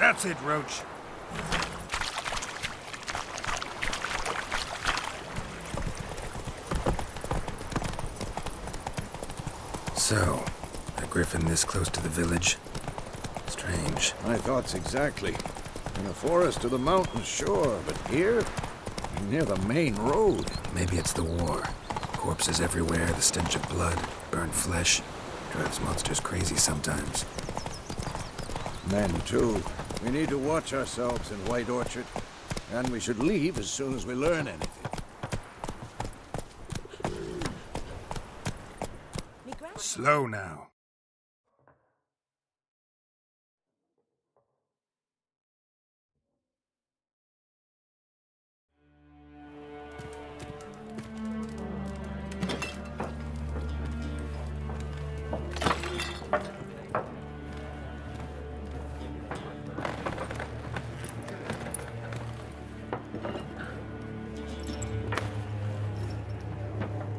That's it, Roach. So, a griffin this close to the village? Strange. My thoughts exactly. In the forest or the mountains, sure, but here? Near the main road. Maybe it's the war. Corpses everywhere, the stench of blood, burnt flesh. Drives monsters crazy sometimes. Men, too. We need to watch ourselves in White Orchard. And we should leave as soon as we learn anything. Slow now.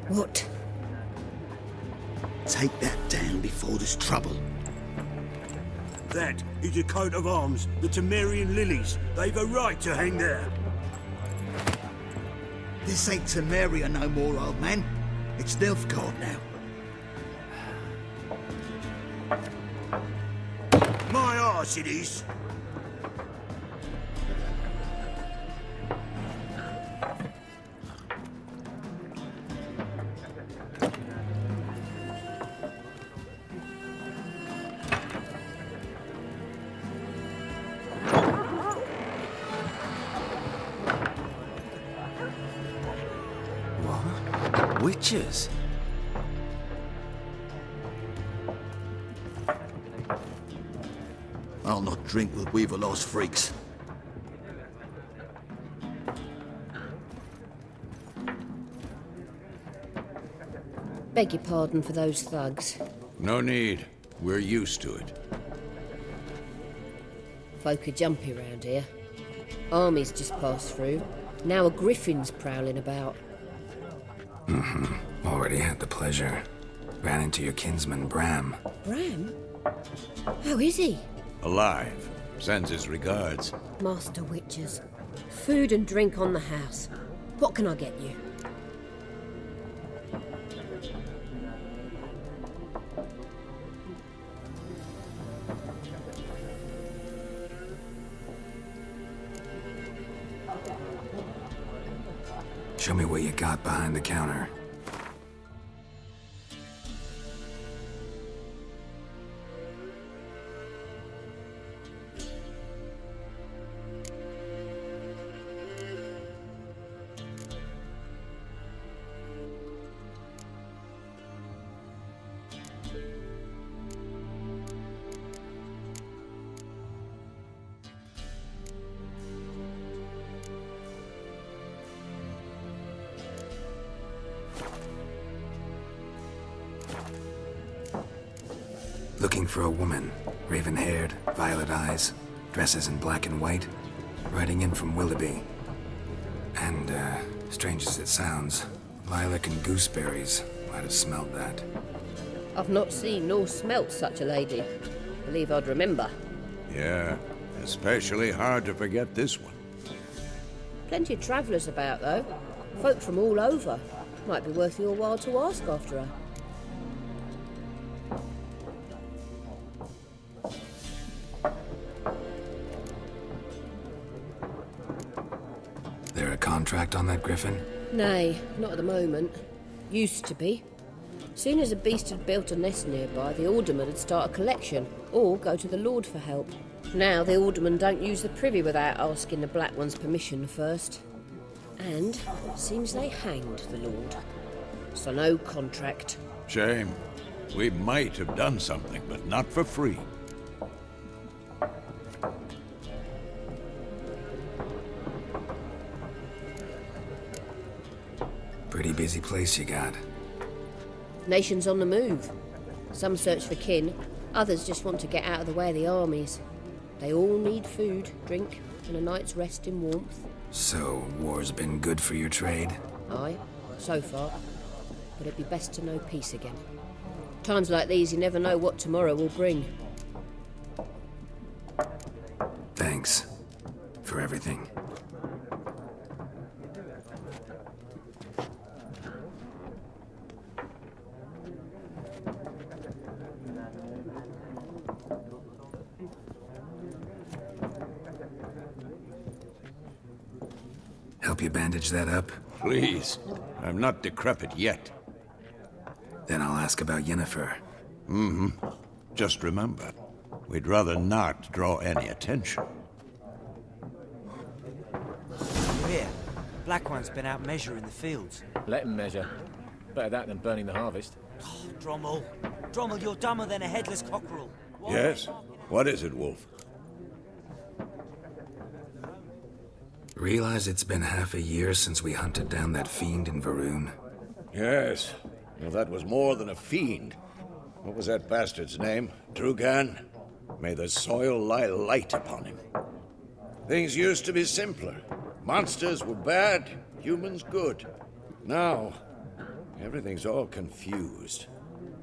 What? Take that down before there's trouble. That is a coat of arms, the Temerian lilies. They've a right to hang there. This ain't Temeria no more, old man. It's Nilfgaard now. My arse it is. Witches? I'll not drink with Weaverlaw's freaks. Beg your pardon for those thugs. No need. We're used to it. Folk are jumpy round here. Armies just passed through. Now a griffin's prowling about. Already had the pleasure. Ran into your kinsman, Bram. Bram? How is he? Alive. Sends his regards. Master Witches. Food and drink on the house. What can I get you? Show me what you got behind the counter. Looking for a woman. Raven-haired, violet eyes, dresses in black and white, riding in from Willoughby. And, strange as it sounds, lilac and gooseberries might have smelled that. I've not seen nor smelt such a lady. Believe I'd remember. Yeah, especially hard to forget this one. Plenty of travellers about, though. Folk from all over. Might be worth your while to ask after her. There a contract on that griffin? Nay, not at the moment. Used to be. Soon as a beast had built a nest nearby, the alderman would start a collection, or go to the Lord for help. Now the alderman don't use the privy without asking the Black One's permission first. And seems they hanged the Lord. So no contract. Shame. We might have done something, but not for free. Pretty busy place you got. Nations on the move. Some search for kin, others just want to get out of the way of the armies. They all need food, drink, and a night's rest in warmth. So, war's been good for your trade? Aye, so far. But it'd be best to know peace again. Times like these, you never know what tomorrow will bring. everything. Help you bandage that up? Please. I'm not decrepit yet. Then I'll ask about Yennefer. Just remember, we'd rather not draw any attention. Here, Black One's been out measuring the fields. Let him measure. Better that than burning the harvest. Drommel. Drommel, you're dumber than a headless cockerel. Yes? What is it, Wolf? Realize it's been half a year since we hunted down that fiend in Varun? Yes. Well, that was more than a fiend. What was that bastard's name? Drugan? May the soil lie light upon him. Things used to be simpler. Monsters were bad, humans good. Now, everything's all confused.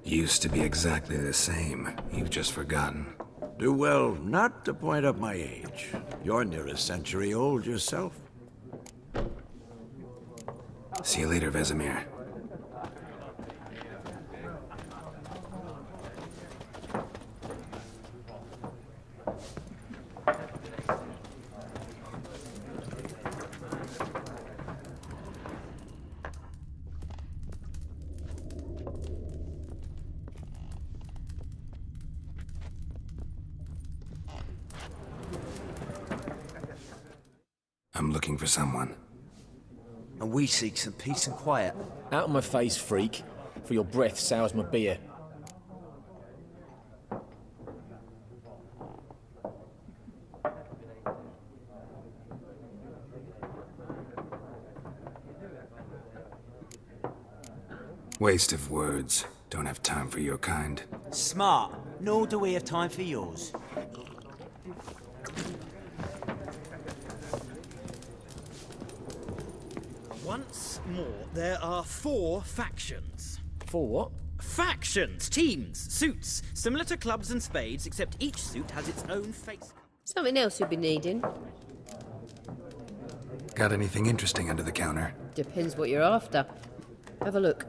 Used to be exactly the same. You've just forgotten. Do well not to point up my age. You're near a century old yourself. See you later, Vesemir. I'm looking for someone. And we seek some peace and quiet. Out of my face, freak, for your breath sours my beer. Waste of words. Don't have time for your kind. Smart. Nor do we have time for yours. Once more, there are 4 factions. For what? Factions, teams, suits, similar to clubs and spades, except each suit has its own face. Something else you'll be needing. Got anything interesting under the counter? Depends what you're after. Have a look.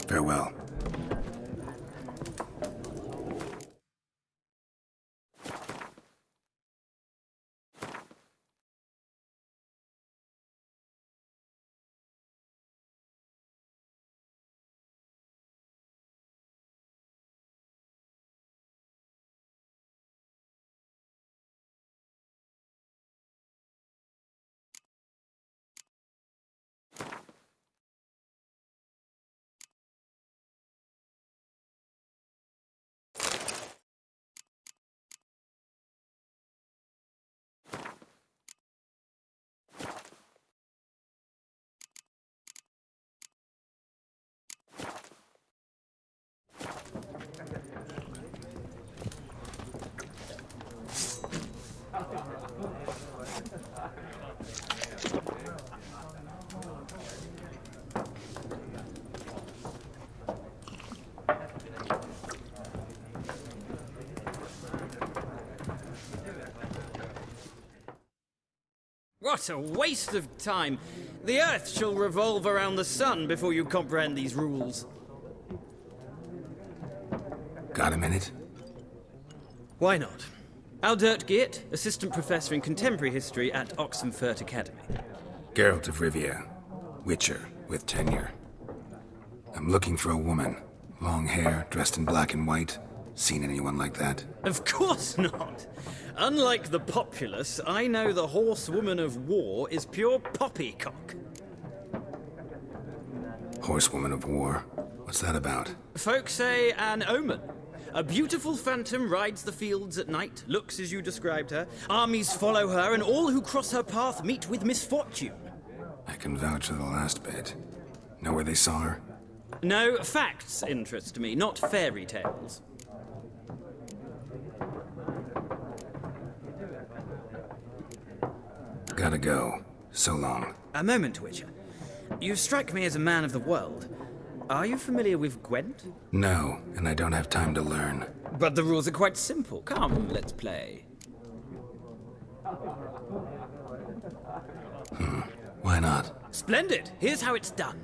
Farewell. What a waste of time. The Earth shall revolve around the sun before you comprehend these rules. Got a minute? Why not? Aldert Geert, Assistant Professor in Contemporary History at Oxenfurt Academy. Geralt of Rivia, Witcher with tenure. I'm looking for a woman. Long hair, dressed in black and white. Seen anyone like that? Of course not. Unlike the populace, I know the horsewoman of war is pure poppycock. Horsewoman of War? What's that about? Folk say an omen. A beautiful phantom rides the fields at night, looks as you described her. Armies follow her, and all who cross her path meet with misfortune. I can vouch for the last bit. Know where they saw her? No, facts interest me, not fairy tales. Gotta go. So long. A moment, Witcher. You strike me as a man of the world. Are you familiar with Gwent? No, and I don't have time to learn. But the rules are quite simple. Come, let's play. Why not? Splendid! Here's how it's done.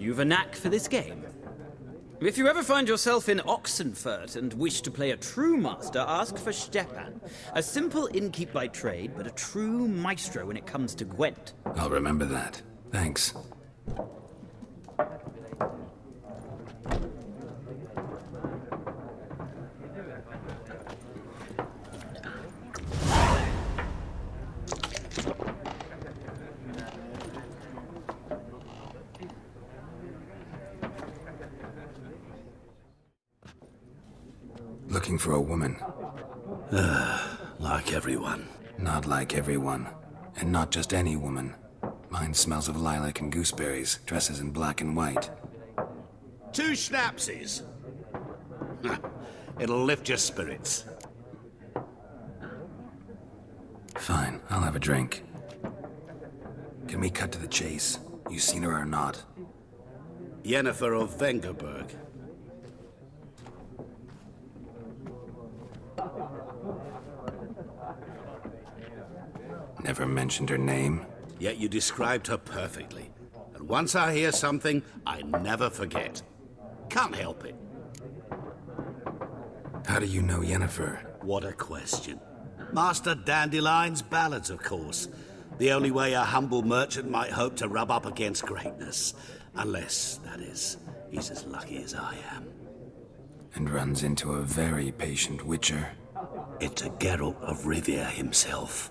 You've a knack for this game. If you ever find yourself in Oxenfurt and wish to play a true master, ask for Stepan. A simple innkeep by trade, but a true maestro when it comes to Gwent. I'll remember that. Thanks. Looking for a woman. Like everyone. Not like everyone. And not just any woman. Mine smells of lilac and gooseberries, dresses in black and white. 2 schnapsies. It'll lift your spirits. Fine, I'll have a drink. Can we cut to the chase? You seen her or not? Yennefer of Vengerberg. Never mentioned her name. Yet you described her perfectly. And once I hear something, I never forget. Can't help it. How do you know Yennefer? What a question. Master Dandelion's ballads, of course. The only way a humble merchant might hope to rub up against greatness. Unless, that is, he's as lucky as I am. And runs into a very patient witcher. Into Geralt of Rivia himself.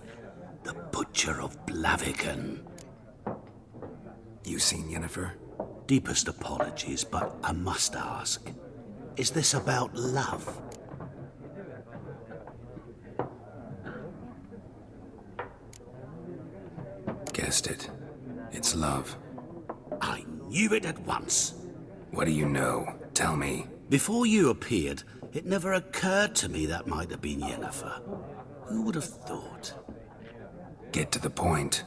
The Butcher of Blaviken. You seen Yennefer? Deepest apologies, but I must ask. Is this about love? Guessed it. It's love. I knew it at once. What do you know? Tell me. Before you appeared, it never occurred to me that might have been Yennefer. Who would have thought? Get to the point.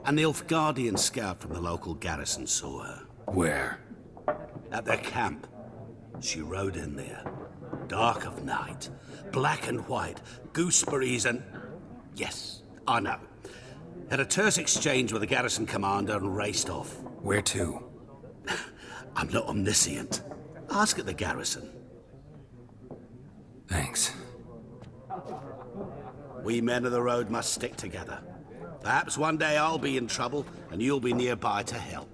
An Nilfgaardian scout from the local garrison saw her. Where? At their camp. She rode in there. Dark of night. Black and white. Gooseberries and... Yes, I know. Had a terse exchange with the garrison commander and raced off. Where to? I'm not omniscient. Ask at the garrison. Thanks. We men of the road must stick together. Perhaps one day I'll be in trouble and you'll be nearby to help.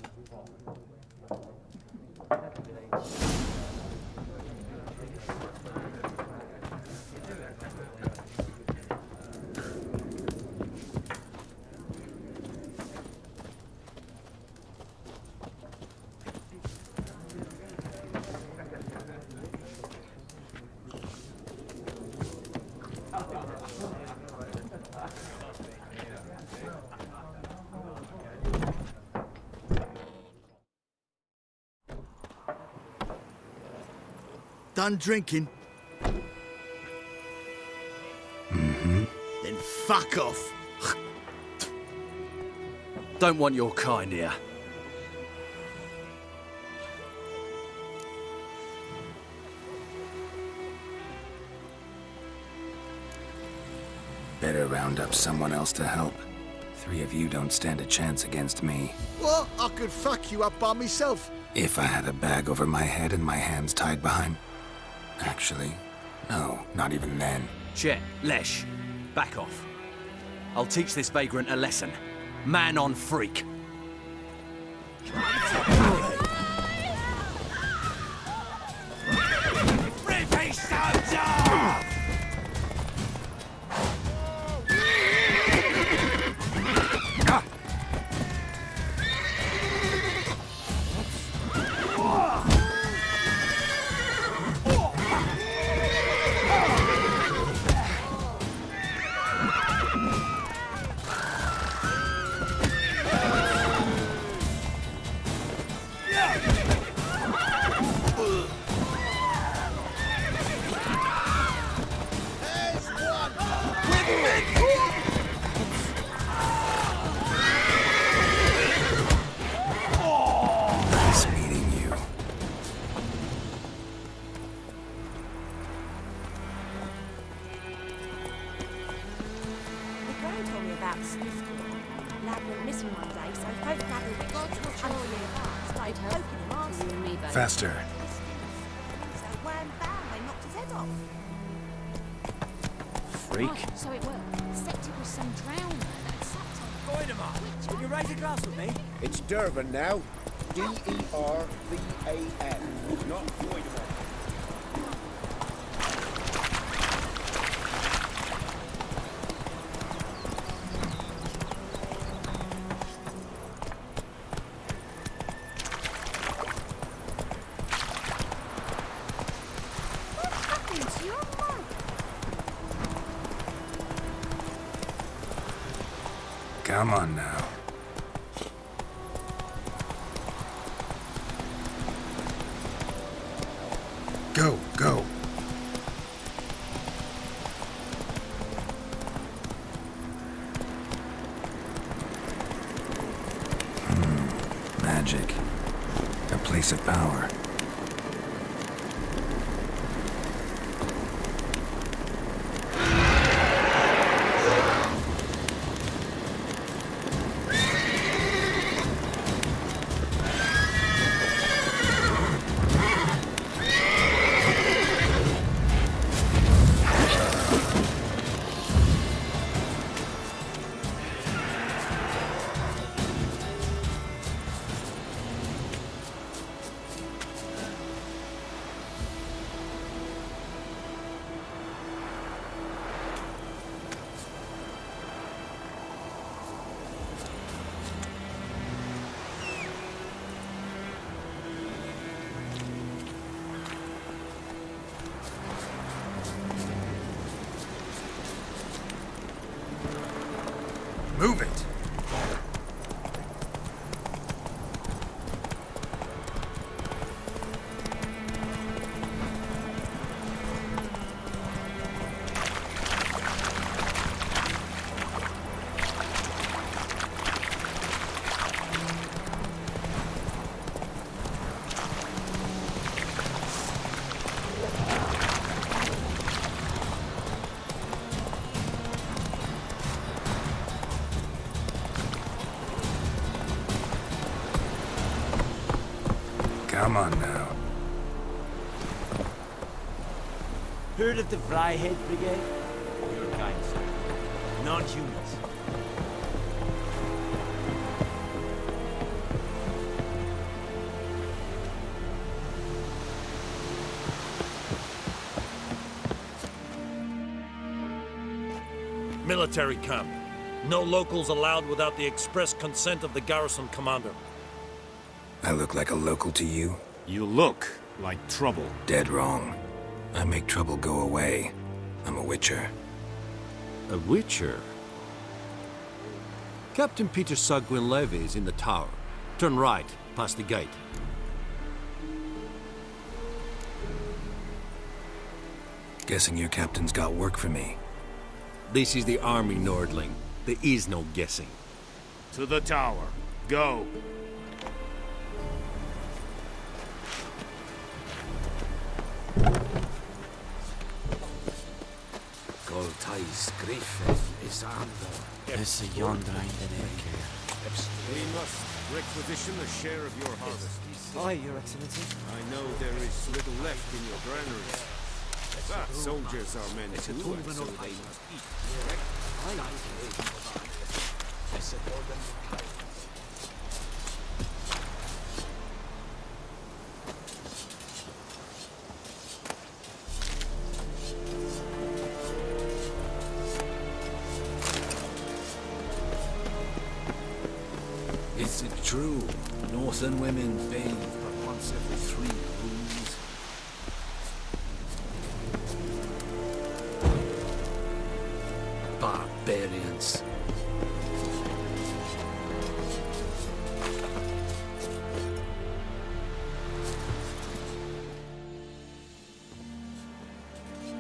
Done drinking? Mm-hmm. Then fuck off. Don't want your kind here. Better round up someone else to help. 3 of you don't stand a chance against me. What? I could fuck you up by myself. If I had a bag over my head and my hands tied behind... Actually, no, not even then. Chet, Lesh, back off. I'll teach this vagrant a lesson. Man on freak. Lad went missing one day, so folk gathered all year started poking him for you and me, babe. Faster. So wham bam, they knocked his head off. Freak. Right, so it worked. Septic was some drowned man that sat on. Goidemar, will you raise a glass with me? It's Dervan now. Dervan, not Goidemar. What happened to your mug? Come on now. Go, go. Magic. A place of power. Move it. Come on now. Heard of the Flyhead Brigade? Your kind, sir. Non-humans. Military camp. No locals allowed without the express consent of the garrison commander. I look like a local to you? You look like trouble. Dead wrong. I make trouble go away. I'm a witcher. A witcher? Captain Peter Sagwin Levy is in the tower. Turn right, past the gate. Guessing your captain's got work for me. This is the army, Nordling. There is no guessing. To the tower. Go. Goltais Griffin is under. It's a yonder ain't We must requisition a share of your harvest. Aye, Your Excellency. I know there is little left in your granaries. But soldiers are men too, and so they must eat. Is it true? Northern women bathe but once every 3 moons. Barbarians.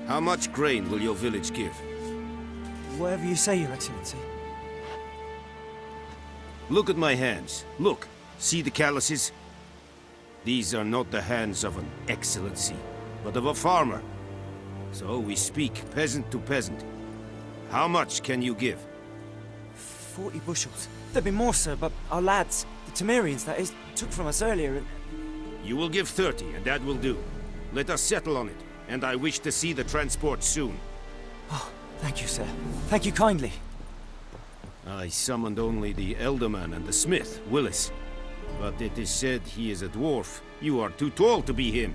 How much grain will your village give? Whatever you say, Your Excellency. Look at my hands. Look. See the calluses? These are not the hands of an excellency, but of a farmer. So we speak peasant to peasant. How much can you give? 40 bushels. There'd be more, sir, but our lads, the Temerians, that is, took from us earlier and... You will give 30, and that will do. Let us settle on it, and I wish to see the transport soon. Oh, thank you, sir. Thank you kindly. I summoned only the Elderman and the smith, Willis. But it is said he is a dwarf. You are too tall to be him.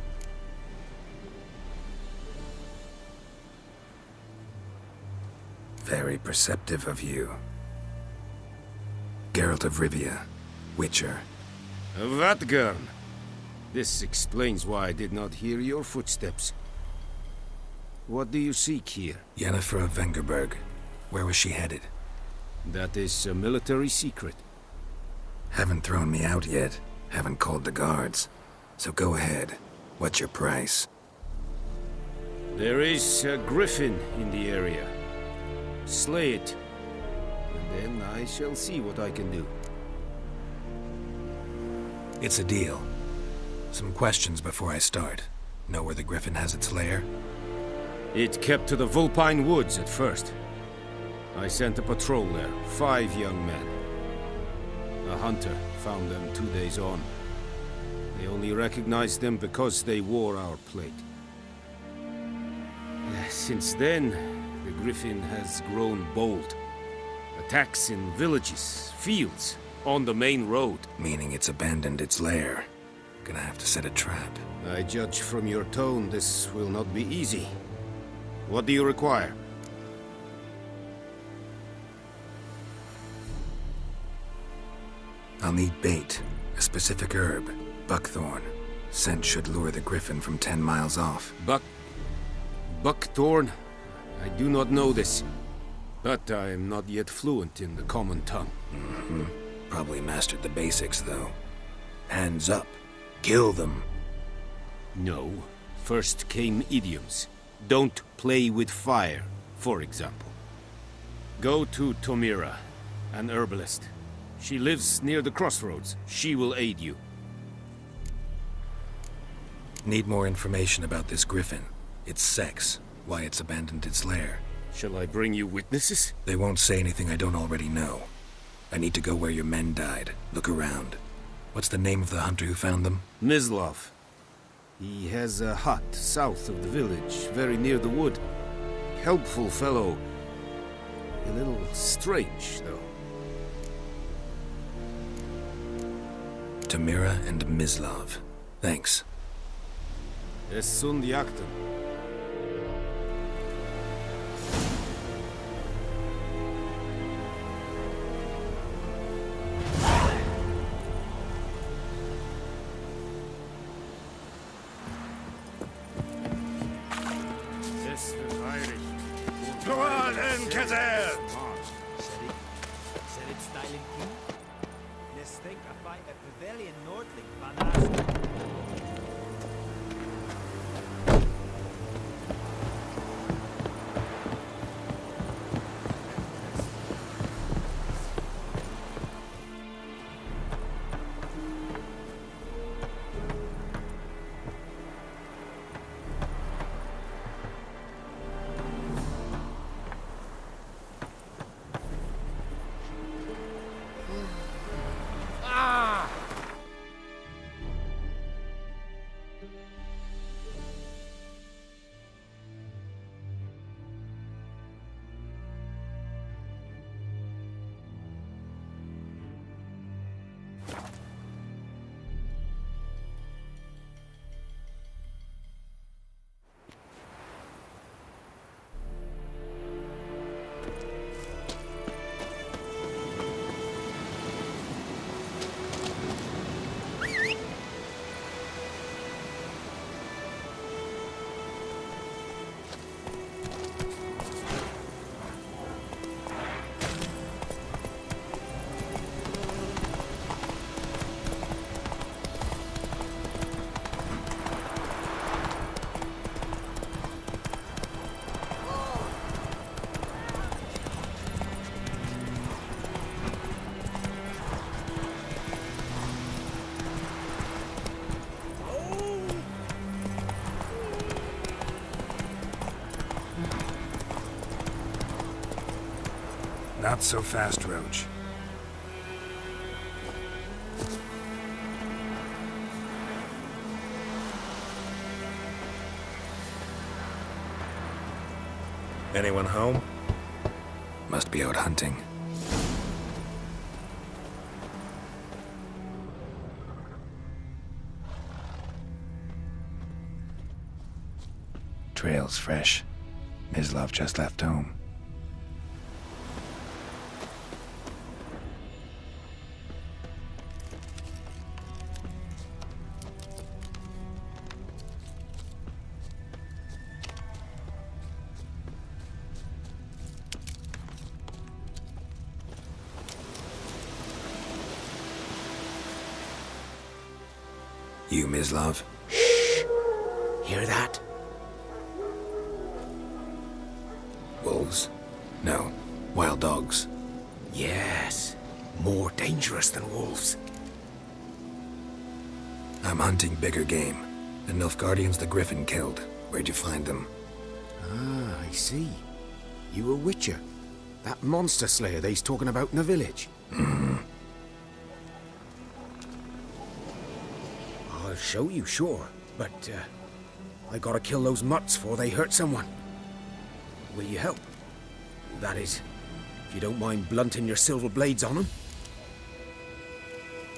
Very perceptive of you. Geralt of Rivia, Witcher. Vatgern. This explains why I did not hear your footsteps. What do you seek here? Yennefer of Vengerberg. Where was she headed? That is a military secret. Haven't thrown me out yet. Haven't called the guards. So go ahead. What's your price? There is a griffin in the area. Slay it. And then I shall see what I can do. It's a deal. Some questions before I start. Know where the griffin has its lair? It kept to the Vulpine Woods at first. I sent a patrol there, 5 young men. A hunter found them 2 days on. They only recognized them because they wore our plate. Since then, the griffin has grown bold. Attacks in villages, fields, on the main road. Meaning it's abandoned its lair. Gonna have to set a trap. I judge from your tone this will not be easy. What do you require? I'll need bait, a specific herb, buckthorn. Scent should lure the griffin from 10 miles off. Buckthorn? I do not know this. But I am not yet fluent in the common tongue. Probably mastered the basics, though. Hands up. Kill them. No. First came idioms. Don't play with fire, for example. Go to Tomira, an herbalist. She lives near the crossroads. She will aid you. Need more information about this griffin. Its sex, why it's abandoned its lair. Shall I bring you witnesses? They won't say anything I don't already know. I need to go where your men died. Look around. What's the name of the hunter who found them? Mislav. He has a hut south of the village, very near the wood. Helpful fellow. A little strange, though. Tamira and Mislav. Thanks. Es sunt jagten. Go on then, Kazer! Said it's styling key. Let's think I fight a pavilion Nordling bananas. Not so fast, Roach. Anyone home? Must be out hunting. Trail's fresh. Mislav just left home. You, Mislav? Hear that? Wolves? No. Wild dogs. Yes. More dangerous than wolves. I'm hunting bigger game. The Nilfgaardians the Griffin killed. Where'd you find them? Ah, I see. You a witcher. That monster slayer they's talking about in the village. Mm-hmm. I'll show you, sure. But, I gotta kill those mutts before they hurt someone. Will you help? That is, if you don't mind blunting your silver blades on them.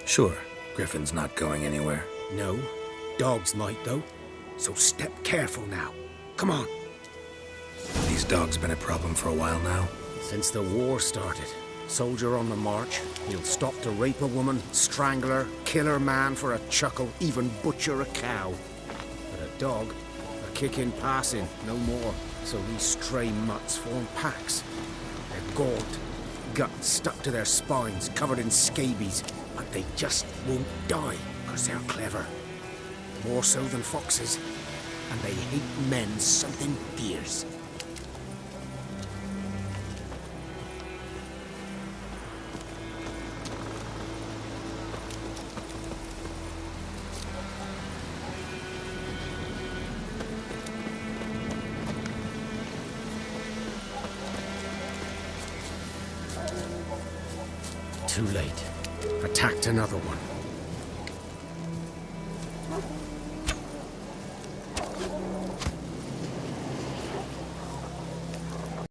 Sure. Griffin's not going anywhere. No. Dogs might, though. So step careful now. Come on. These dogs been a problem for a while now? Since the war started. Soldier on the march. He'll stop to rape a woman, strangle her, kill her man for a chuckle, even butcher a cow. But a dog, a kick in passing, no more. So these stray mutts form packs. They're gaunt, guts stuck to their spines, covered in scabies, but they just won't die, because they're clever. More so than foxes, and they hate men something fierce. Too late. Attacked another one.